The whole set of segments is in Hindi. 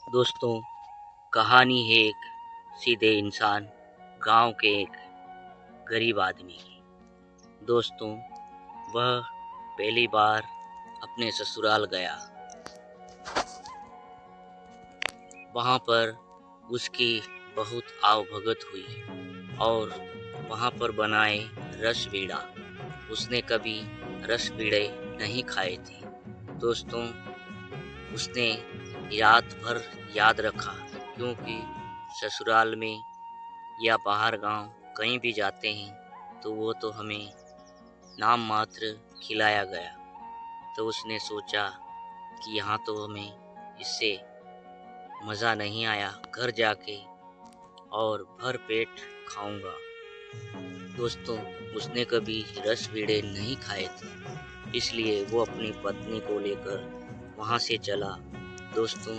दोस्तों, कहानी है एक सीधे इंसान गांव के एक गरीब आदमी की। दोस्तों, वह पहली बार अपने ससुराल गया। वहाँ पर उसकी बहुत आवभगत हुई और वहाँ पर बनाए रस बीड़ा। उसने कभी रस बीड़े नहीं खाए थे। दोस्तों, उसने रात भर याद रखा, क्योंकि ससुराल में या बाहर गांव कहीं भी जाते हैं तो वो तो हमें नाम मात्र खिलाया गया। तो उसने सोचा कि यहाँ तो हमें इससे मज़ा नहीं आया, घर जाके और भर पेट खाऊंगा। दोस्तों, उसने कभी रस बीड़े नहीं खाए थे, इसलिए वो अपनी पत्नी को लेकर वहाँ से चला। दोस्तों,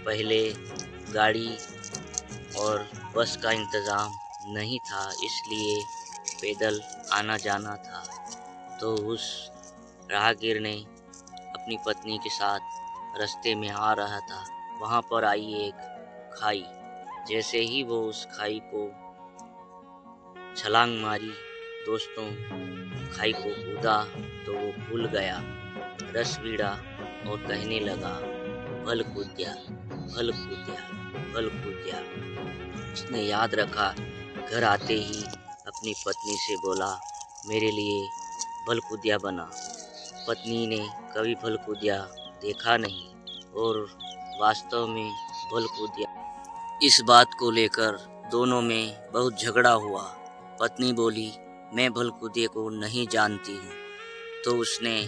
पहले गाड़ी और बस का इंतज़ाम नहीं था, इसलिए पैदल आना जाना था। तो उस राहगीर ने अपनी पत्नी के साथ रास्ते में आ रहा था। वहाँ पर आई एक खाई। जैसे ही वो उस खाई को छलांग मारी, दोस्तों, खाई को कूदा तो वो भूल गया रस बीड़ा और कहने लगा, भल कूद्या, भल कूद्या, भल कूद्या। उसने याद रखा। घर आते ही अपनी पत्नी से बोला, मेरे लिए भलकुदिया बना। पत्नी ने कभी भलकुदिया देखा नहीं और वास्तव में भलकुदिया। इस बात को लेकर दोनों में बहुत झगड़ा हुआ। पत्नी बोली, मैं भलकुदिये को नहीं जानती हूँ। तो उसने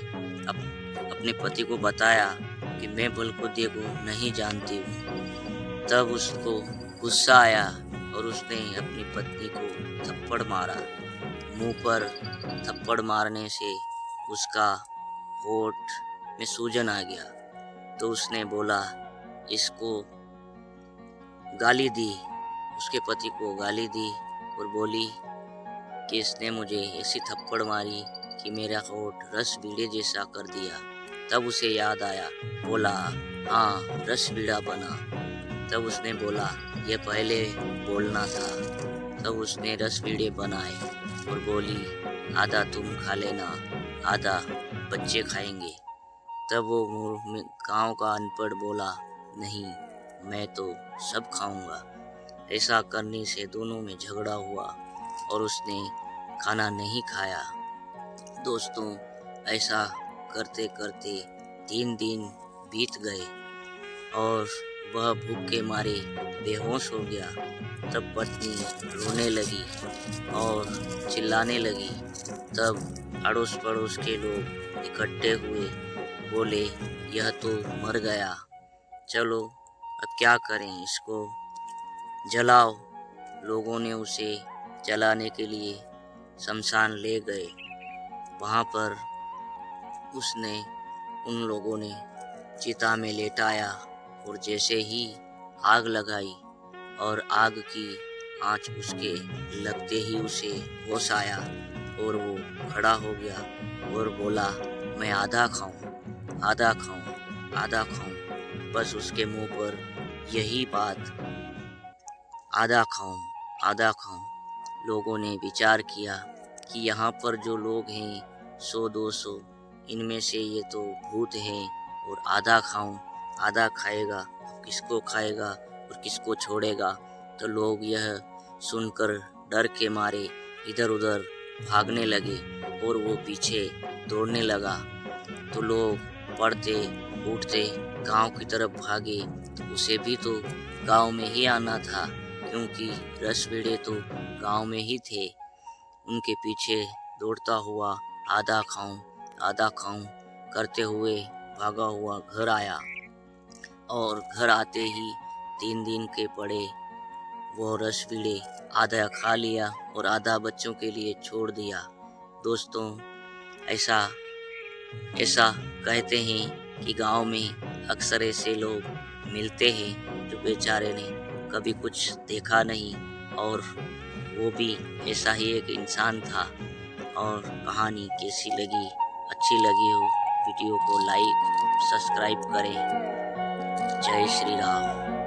अपने पति को बताया कि मैं भलकुदिये को नहीं जानती हूँ। तब उसको गुस्सा आया और उसने अपनी पत्नी को थप्पड़ मारा। मुंह पर थप्पड़ मारने से उसका होठ में सूजन आ गया। तो उसने बोला, इसको गाली दी, उसके पति को गाली दी और बोली कि इसने मुझे ऐसी थप्पड़ मारी कि मेरा होठ रस बीड़े जैसा कर दिया। तब उसे याद आया, बोला, हाँ, रस बीड़ा बना। तब उसने बोला, ये पहले बोलना था। तब उसने रस बीड़े बनाए और बोली, आधा तुम खा लेना, आधा बच्चे खाएंगे। तब वो गांव का अनपढ़ बोला, नहीं, मैं तो सब खाऊंगा। ऐसा करने से दोनों में झगड़ा हुआ और उसने खाना नहीं खाया। दोस्तों, ऐसा करते करते 3 दिन बीत गए और वह भूख के मारे बेहोश हो गया। तब पत्नी रोने लगी और चिल्लाने लगी। तब अड़ोस पड़ोस के लोग इकट्ठे हुए, बोले, यह तो मर गया, चलो अब क्या करें, इसको जलाओ। लोगों ने उसे जलाने के लिए शमशान ले गए। वहाँ पर उसने उन लोगों ने चिता में लेटाया और जैसे ही आग लगाई और आग की आंच उसके लगते ही उसे होश आया और वो खड़ा हो गया और बोला, मैं आधा खाऊं, आधा खाऊं, आधा खाऊं। बस उसके मुंह पर यही बात, आधा खाऊं, आधा खाऊं। लोगों ने विचार किया कि यहाँ पर जो लोग हैं 100-200, इनमें से ये तो भूत हैं और आधा खाऊं, आधा खाएगा, किसको खाएगा और किसको छोड़ेगा। तो लोग यह सुनकर डर के मारे इधर उधर भागने लगे और वो पीछे दौड़ने लगा। तो लोग पड़ते उठते गांव की तरफ भागे। तो उसे भी तो गांव में ही आना था, क्योंकि रस बीड़े तो गांव में ही थे। उनके पीछे दौड़ता हुआ आधा खाऊं, आधा खाऊं करते हुए भागा हुआ घर आया और घर आते ही 3 दिन के पड़े वो रस बीड़े आधा खा लिया और आधा बच्चों के लिए छोड़ दिया। दोस्तों, ऐसा कहते हैं कि गांव में अक्सर ऐसे लोग मिलते हैं जो बेचारे ने कभी कुछ देखा नहीं और वो भी ऐसा ही एक इंसान था। और कहानी कैसी लगी, अच्छी लगी हो, वीडियो को लाइक सब्सक्राइब करें। जय श्री राम।